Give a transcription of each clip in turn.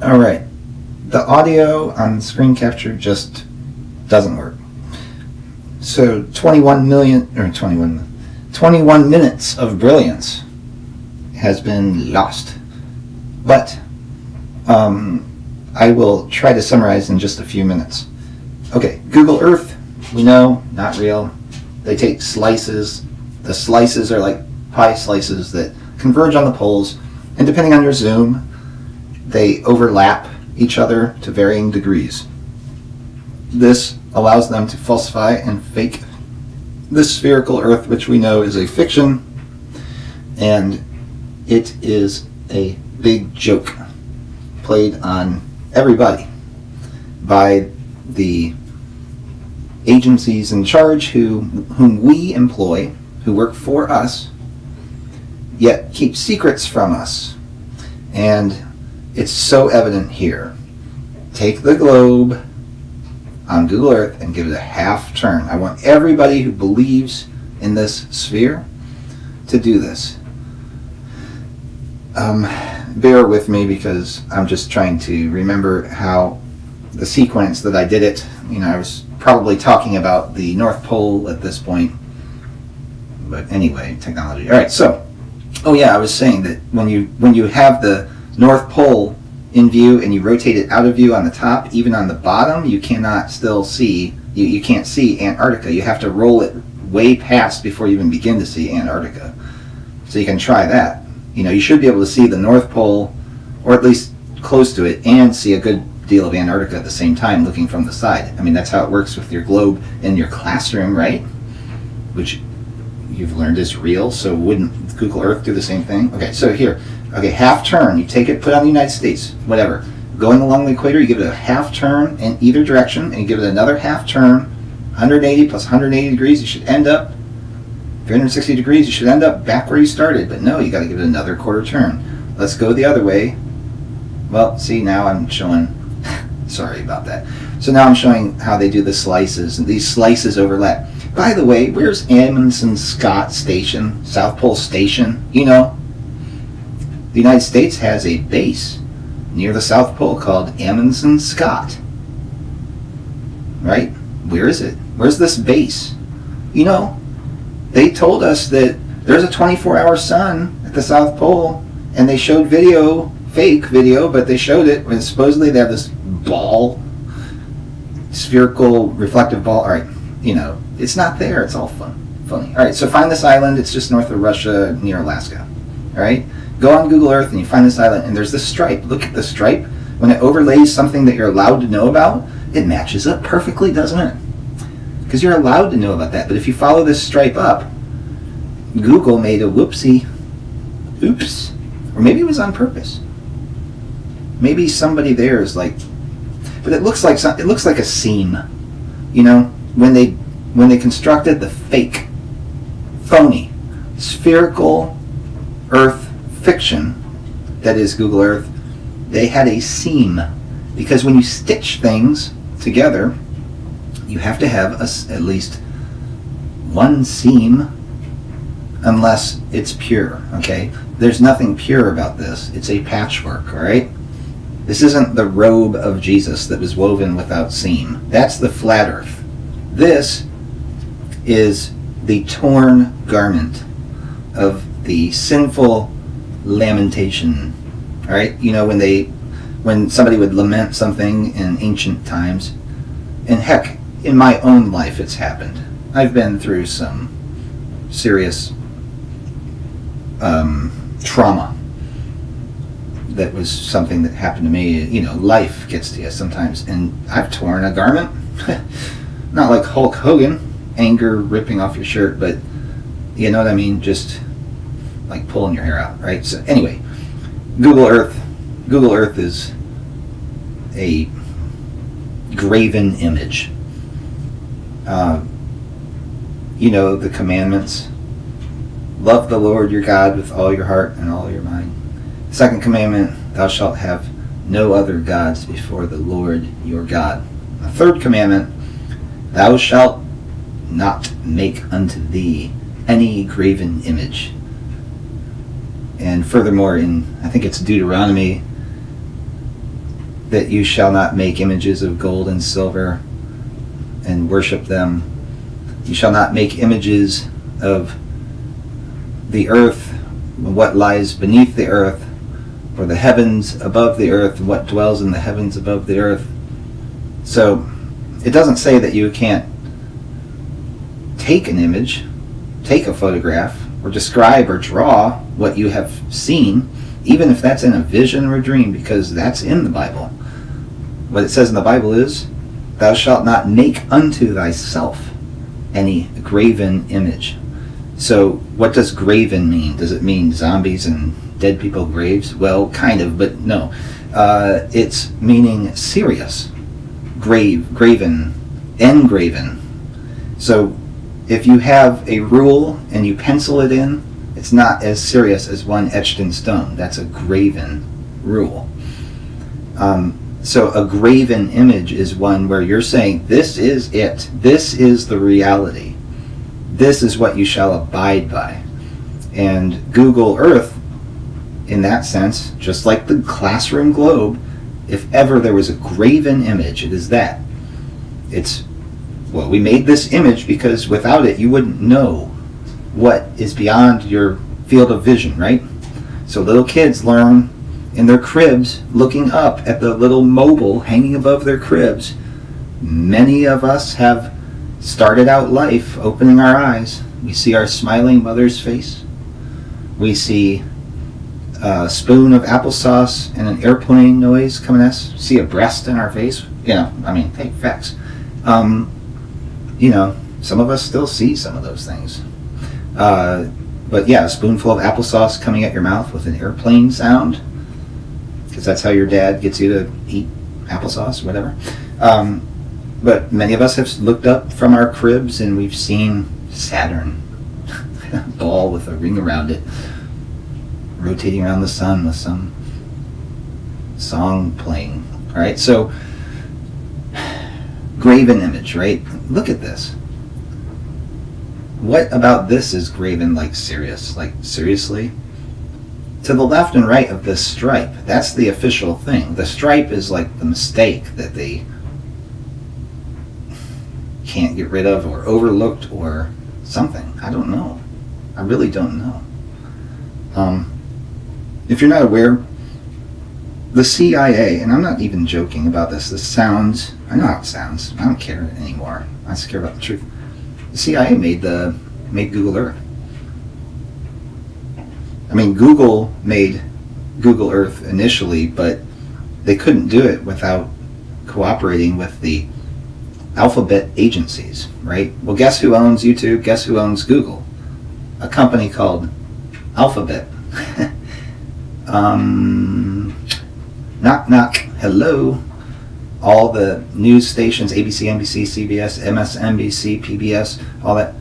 All right. The audio on screen capture just doesn't work. So 21 minutes of brilliance has been lost. But I will try to summarize in just a few minutes. Okay, Google Earth, we know, not real. They take slices. The slices are like pie slices that converge on the poles, and depending on your zoom, they overlap each other to varying degrees. This allows them to falsify and fake this spherical Earth, which we know is a fiction, and it is a big joke played on everybody by the agencies in charge whom we employ, who work for us, yet keep secrets from us. And it's so evident here. Take the globe on Google Earth and give it a half turn. I want everybody who believes in this sphere to do this. Bear with me because I'm just trying to remember how the sequence that I did it. I was probably talking about the North Pole at this point. But anyway, technology. All right, so, I was saying that when you have the North Pole in view and you rotate it out of view on the top, even on the bottom, you cannot still see, you can't see Antarctica. You have to roll it way past before you even begin to see Antarctica. So you can try that. You should be able to see the North Pole, or at least close to it, and see a good deal of Antarctica at the same time looking from the side. That's how it works with your globe in your classroom, right? Which you've learned is real, so wouldn't Google Earth do the same thing? Okay, so here, half turn, you take it, put it on the United States, whatever. Going along the equator, you give it a half turn in either direction, and you give it another half turn, 180 plus 180 degrees, you should end up 360 degrees, you should end up back where you started, but no, you got to give it another quarter turn. Let's go the other way. Well, see, now I'm showing, sorry about that. So now I'm showing how they do the slices, and these slices overlap. By the way, where's Amundsen Scott Station, South Pole Station? The United States has a base near the South Pole called Amundsen Scott. Right? Where is it? Where's this base? They told us that there's a 24-hour sun at the South Pole, and they showed video, fake video, but they showed it, and supposedly they have this ball, spherical reflective ball. All right, it's not there. It's all funny. All right, so find this island. It's just north of Russia, near Alaska. All right, go on Google Earth and you find this island, and there's this stripe. Look at the stripe. When it overlays something that you're allowed to know about, it matches up perfectly, doesn't it? Because you're allowed to know about that. But if you follow this stripe up, Google made a whoopsie. Oops. Or maybe it was on purpose. Maybe somebody there is like, but it looks like a seam. When they constructed the fake, phony, spherical Earth fiction that is Google Earth, they had a seam, because when you stitch things together, you have to have at least one seam, unless it's pure. Okay, there's nothing pure about this. It's a patchwork. All right. This isn't the robe of Jesus that was woven without seam. That's the flat Earth. This is the torn garment of the sinful lamentation. All right, when somebody would lament something in ancient times, and heck, in my own life it's happened. I've been through some serious trauma. That was something that happened to me. Life gets to you sometimes, and I've torn a garment. Not like Hulk Hogan, anger ripping off your shirt, but you know what I mean, just like pulling your hair out, right? So anyway, Google Earth is a graven image. The commandments. Love the Lord your God with all your heart and all your mind. Second commandment, thou shalt have no other gods before the Lord your God. The third commandment, thou shalt not make unto thee any graven image. And furthermore, I think it's Deuteronomy that you shall not make images of gold and silver and worship them. You shall not make images of the earth, what lies beneath the earth, or the heavens above the earth, what dwells in the heavens above the earth. So it doesn't say that you can't take an image, take a photograph, or describe or draw what you have seen, even if that's in a vision or a dream, because that's in the Bible. What it says in the Bible is, thou shalt not make unto thyself any graven image. So what does graven mean? Does it mean zombies and dead people graves? Well, kind of, but no. It's meaning serious. Graven, engraven. So if you have a rule and you pencil it in, it's not as serious as one etched in stone. That's a graven rule. So a graven image is one where you're saying, this is it. This is the reality. This is what you shall abide by. And Google Earth, in that sense, just like the classroom globe, if ever there was a graven image, it is that. It's, well, we made this image because without it you wouldn't know what is beyond your field of vision, right? So little kids learn in their cribs, looking up at the little mobile hanging above their cribs. Many of us have started out life opening our eyes. We see our smiling mother's face. We see a spoon of applesauce and an airplane noise coming at us. See a breast in our face. You know, I mean, hey, facts. You know, some of us still see some of those things. But yeah, a spoonful of applesauce coming at your mouth with an airplane sound, because that's how your dad gets you to eat applesauce, whatever. But many of us have looked up from our cribs and we've seen Saturn, a ball with a ring around it, rotating around the sun with some song playing. All right, so graven image, right? Look at this. What about this is graven like serious? Like seriously? To the left and right of this stripe, that's the official thing. The stripe is like the mistake that they can't get rid of or overlooked or something. I don't know. I really don't know. If you're not aware, the CIA, and I'm not even joking about this, I know how it sounds. I don't care anymore. I just care about the truth. The CIA made Google Earth. I mean, Google made Google Earth initially, but they couldn't do it without cooperating with the alphabet agencies, right? Well, guess who owns YouTube? Guess who owns Google? A company called Alphabet. Knock, knock, hello. All the news stations, ABC, NBC, CBS, MSNBC, PBS, all that.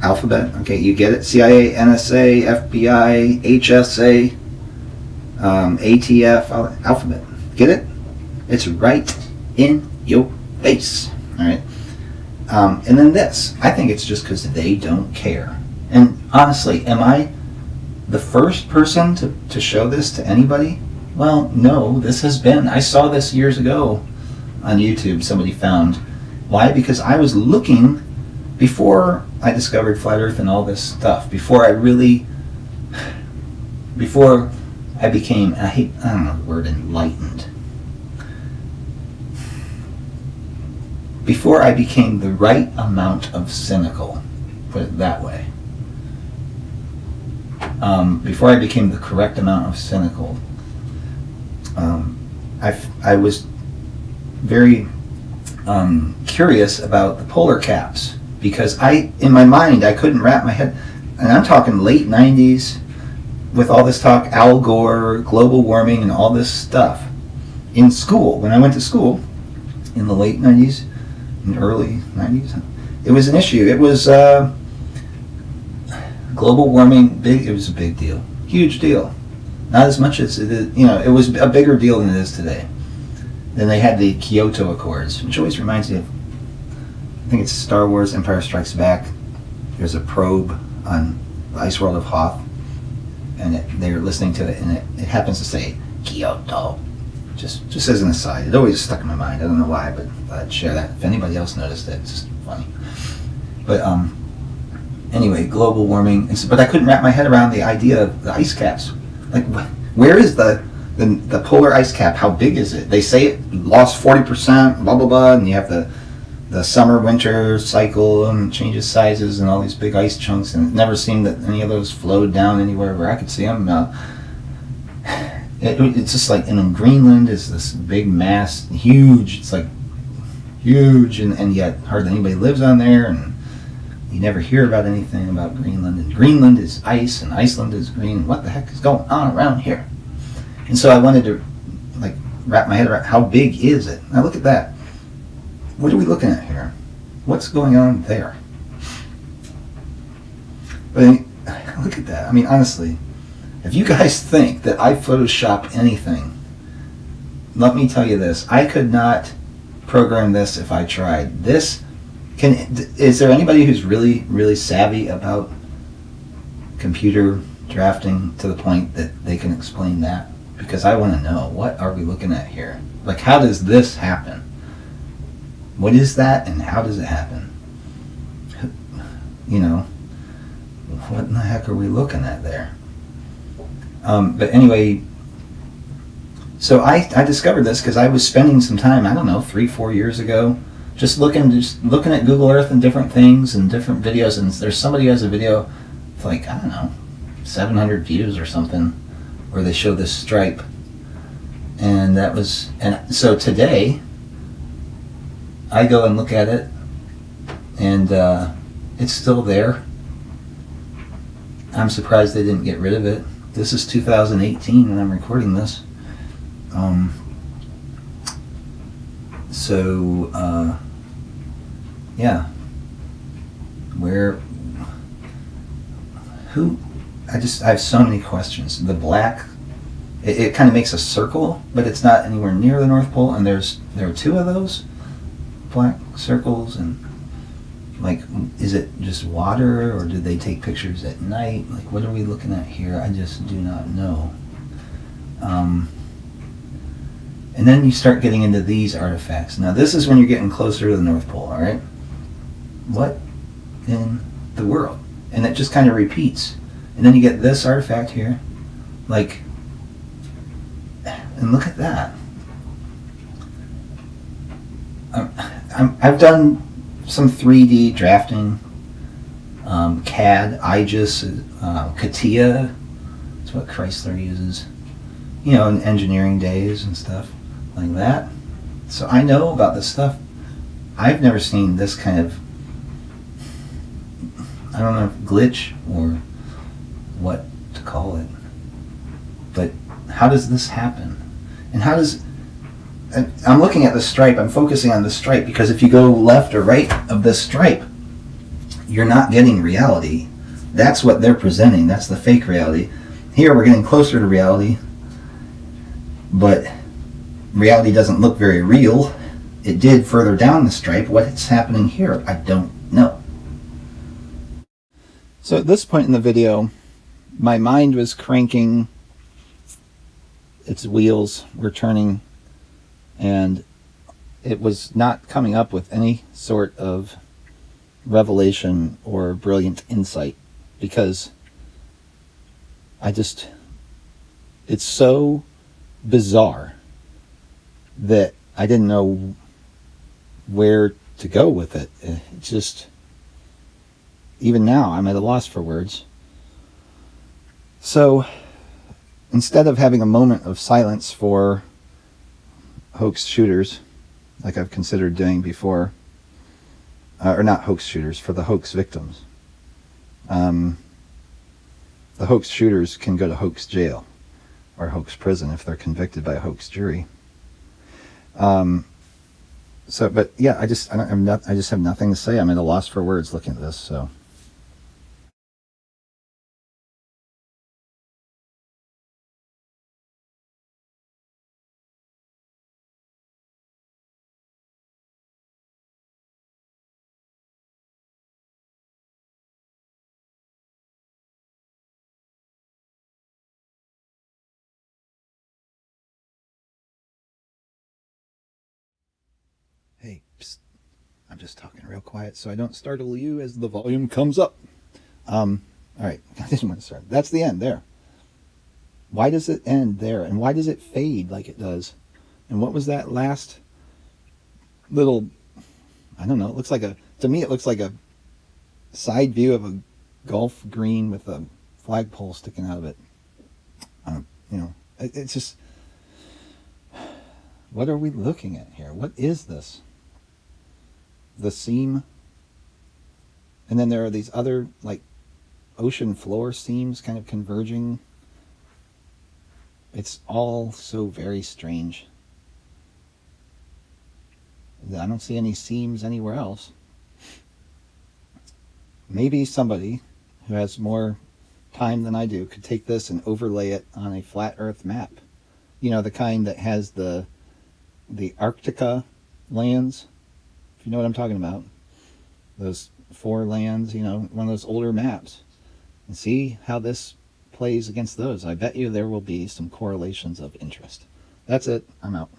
Alphabet, okay, you get it? CIA, NSA, FBI, HSA, ATF, all that. Alphabet. Get it? It's right in your face. All right. And then this. I think it's just because they don't care. And honestly, am I the first person to show this to anybody? Well, no, I saw this years ago on YouTube, somebody found. Why? Because I was looking before I discovered Flat Earth and all this stuff, before I became, I don't know the word, enlightened. Before I became the right amount of cynical, put it that way. Before I became the correct amount of cynical, I was very curious about the polar caps, because in my mind, I couldn't wrap my head, and I'm talking late 90s, with all this talk, Al Gore, global warming, and all this stuff. In school, when I went to school, in the late 90s, and early 90s, it was an issue. It was global warming, it was a big deal. Huge deal. Not as much as it is, it was a bigger deal than it is today. Then they had the Kyoto Accords, which always reminds me of, I think it's Star Wars Empire Strikes Back. There's a probe on the ice world of Hoth, and they're listening to it, and it happens to say Kyoto. just as an aside, it always stuck in my mind. I don't know why, but I'd share that. If anybody else noticed it, it's just funny. But anyway, global warming. But I couldn't wrap my head around the idea of the ice caps. Like, where is the polar ice cap? How big is it? They say it lost 40%, blah blah blah, and you have the summer winter cycle and changes sizes and all these big ice chunks, and it never seemed that any of those flowed down anywhere where I could see them. It's just like, and in Greenland is this big mass, huge. It's like huge, and yet hardly anybody lives on there, and you never hear about anything about Greenland. And Greenland is ice, and Iceland is green. What the heck is going on around here? And so I wanted to like wrap my head around how big is it. Now look at that. What are we looking at here? What's going on there? But look at that. I mean, honestly, if you guys think that I Photoshop anything, let me tell you this. I could not program this if I tried. Is there anybody who's really, really savvy about computer drafting to the point that they can explain that? Because I want to know, what are we looking at here? Like, how does this happen? What is that, and how does it happen? You know, what in the heck are we looking at there? But anyway, so I discovered this because I was spending some time, I don't know, 3-4 years ago, just looking at Google Earth and different things and different videos. And there's somebody who has a video with, like, I don't know, 700 views or something, where they show this stripe. And so today I go and look at it, and it's still there. I'm surprised they didn't get rid of it. This is 2018 when I'm recording this. Yeah. I have so many questions. The black, it kind of makes a circle, but it's not anywhere near the North Pole, and there are 2 of those black circles, and like, is it just water, or did they take pictures at night? Like, what are we looking at here? I just do not know. And then you start getting into these artifacts. Now this is when you're getting closer to the North Pole, all right? What in the world? And it just kind of repeats. And then you get this artifact here, like, and look at that. I've done some 3D drafting, CAD, IGES, CATIA. That's what Chrysler uses, you know, in engineering days and stuff like that. So I know about this stuff. I've never seen this kind of, I don't know if glitch or what to call it, but how does this happen? And how does, I'm looking at the stripe, I'm focusing on the stripe, because if you go left or right of this stripe, you're not getting reality. That's what they're presenting. That's the fake reality. Here we're getting closer to reality, but reality doesn't look very real. It did further down the stripe. What's happening here, I don't know. So at this point in the video, my mind was cranking, its wheels were turning, and it was not coming up with any sort of revelation or brilliant insight, because it's so bizarre that I didn't know where to go with it. It just, even now, I'm at a loss for words. So instead of having a moment of silence for hoax shooters, like I've considered doing before, or not hoax shooters, for the hoax victims, the hoax shooters can go to hoax jail or hoax prison if they're convicted by a hoax jury. But yeah, I just have nothing to say. I'm at a loss for words looking at this. So. Hey, psst, I'm just talking real quiet so I don't startle you as the volume comes up. All right, I didn't want to start. That's the end there. Why does it end there? And why does it fade like it does? And what was that last little, I don't know, it looks like to me it looks like a side view of a golf green with a flagpole sticking out of it. It's just, what are we looking at here? What is this? The seam. And then there are these other, like, ocean floor seams kind of converging. It's all so very strange. I don't see any seams anywhere else. Maybe somebody who has more time than I do could take this and overlay it on a flat earth map. You know, the kind that has the Arctica lands, if you know what I'm talking about. Those 4 lands, you know, one of those older maps. And see how this plays against those. I bet you there will be some correlations of interest. That's it. I'm out.